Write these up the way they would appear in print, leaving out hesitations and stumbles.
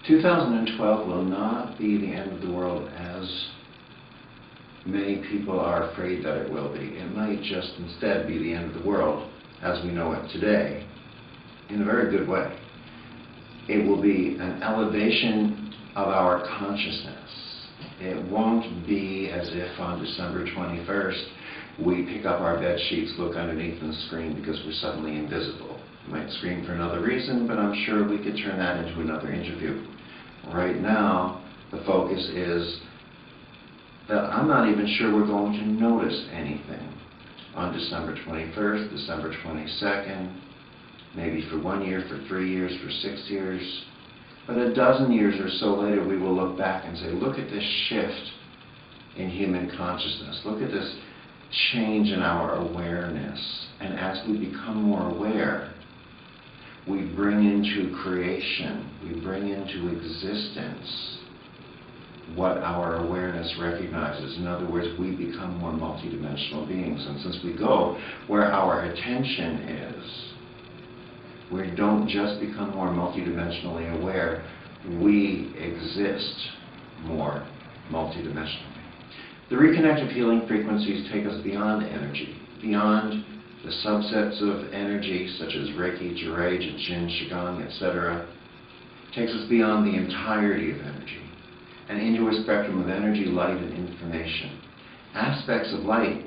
...2012 will not be the end of the world as many people are afraid that it will be. It might just instead be the end of the world as we know it today, in a very good way. It will be an elevation of our consciousness. It won't be as if on December 21st we pick up our bed sheets, look underneath and scream because we're suddenly invisible. We might scream for another reason, but I'm sure we could turn that into another interview. Right now, the focus is that I'm not even sure we're going to notice anything on December 21st, December 22nd, maybe for 1 year, for 3 years, for 6 years. But a dozen years or so later, we will look back and say, look at this shift in human consciousness. Look at this change in our awareness. And as we become more aware, we bring into creation, we bring into existence what our awareness recognizes. In other words, we become more multidimensional beings. And since we go where our attention is, we don't just become more multidimensionally aware, we exist more multidimensionally. The reconnective healing frequencies take us beyond energy, beyond the subsets of energy such as Reiki, Jurei, Jin, Qigong, etc. Takes us beyond the entirety of energy and into a spectrum of energy, light, and information. Aspects of light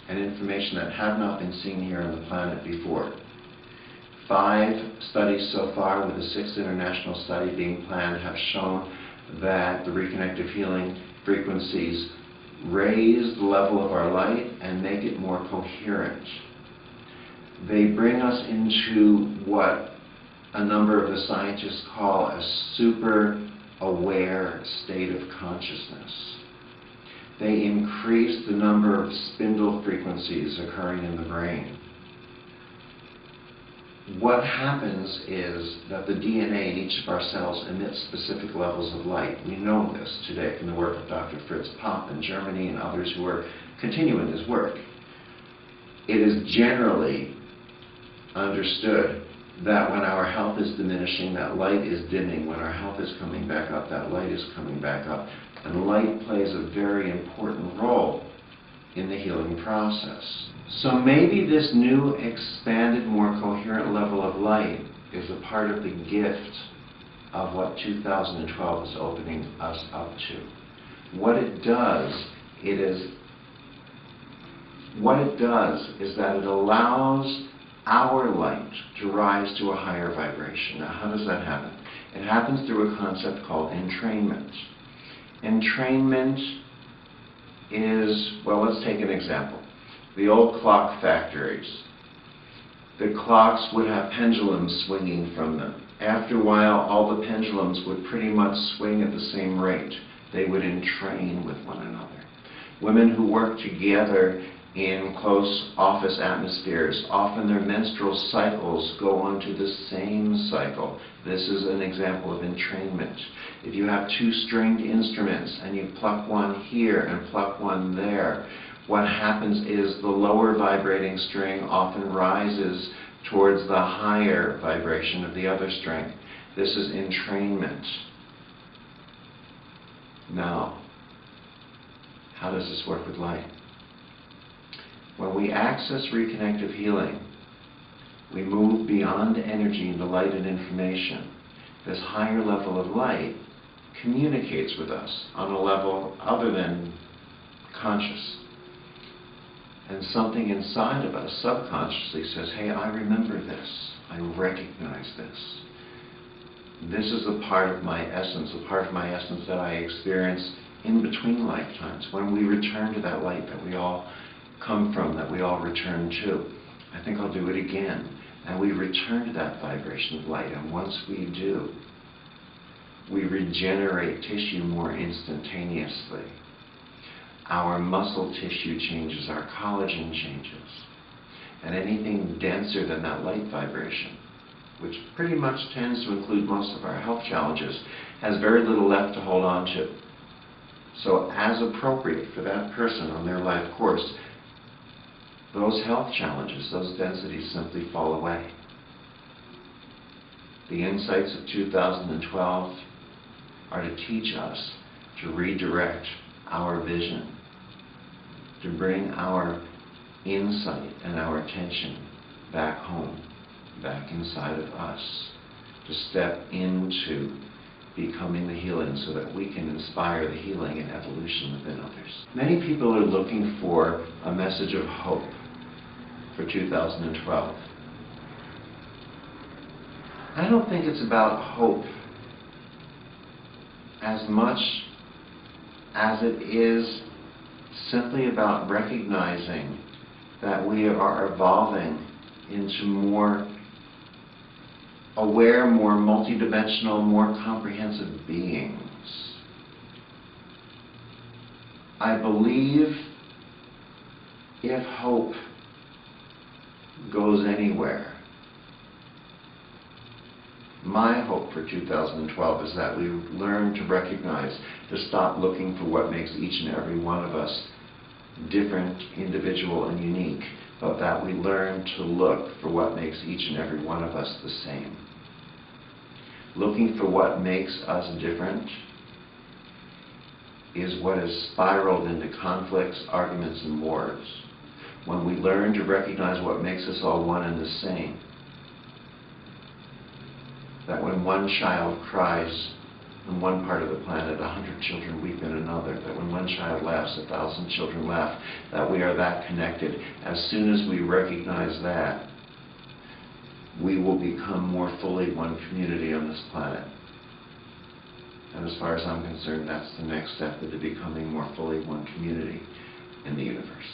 and information that have not been seen here on the planet before. 5 studies so far, with a 6th international study being planned, have shown that the reconnective healing frequencies raise the level of our light and make it more coherent. They bring us into what a number of the scientists call a super aware state of consciousness. They increase the number of spindle frequencies occurring in the brain. What happens is that the DNA in each of our cells emits specific levels of light. We know this today from the work of Dr. Fritz Popp in Germany and others who are continuing his work. It is generally understood that when our health is diminishing, that light is dimming. When our health is coming back up, that light is coming back up. And light plays a very important role in the healing process. So maybe this new, expanded, more coherent level of light is a part of the gift of what 2012 is opening us up to. What it does is that it allows our light to rise to a higher vibration. Now, how does that happen? It happens through a concept called entrainment. Entrainment is, well, let's take an example. The old clock factories. The clocks would have pendulums swinging from them. After a while, all the pendulums would pretty much swing at the same rate. They would entrain with one another. Women who work together in close office atmospheres, often their menstrual cycles go onto the same cycle. This is an example of entrainment. If you have 2 stringed instruments and you pluck one here and pluck one there, what happens is the lower vibrating string often rises towards the higher vibration of the other string. This is entrainment. Now, how does this work with light? When we access reconnective healing, we move beyond energy into light and information. This higher level of light communicates with us on a level other than conscious. And something inside of us subconsciously says, hey, I remember this. I recognize this. This is a part of my essence that I experience in between lifetimes, when we return to that light that we all come from, that we all return to. I think I'll do it again. And we return to that vibration of light. And once we do, we regenerate tissue more instantaneously. Our muscle tissue changes, our collagen changes. And anything denser than that light vibration, which pretty much tends to include most of our health challenges, has very little left to hold on to. So as appropriate for that person on their life course, those health challenges, those densities simply fall away. The insights of 2012 are to teach us to redirect our vision, to bring our insight and our attention back home, back inside of us, to step into becoming the healing so that we can inspire the healing and evolution within others. Many people are looking for a message of hope for 2012. I don't think it's about hope as much as it is simply about recognizing that we are evolving into more aware, more multidimensional, more comprehensive beings. I believe if hope goes anywhere, my hope for 2012 is that we learn to recognize, to stop looking for what makes each and every one of us different, individual, and unique, but that we learn to look for what makes each and every one of us the same. Looking for what makes us different is what has spiraled into conflicts, arguments, and wars. When we learn to recognize what makes us all one and the same, that when one child cries in one part of the planet, 100 children weep in another, that when one child laughs, 1,000 children laugh, that we are that connected. As soon as we recognize that, we will become more fully one community on this planet. And as far as I'm concerned, that's the next step into becoming more fully one community in the universe.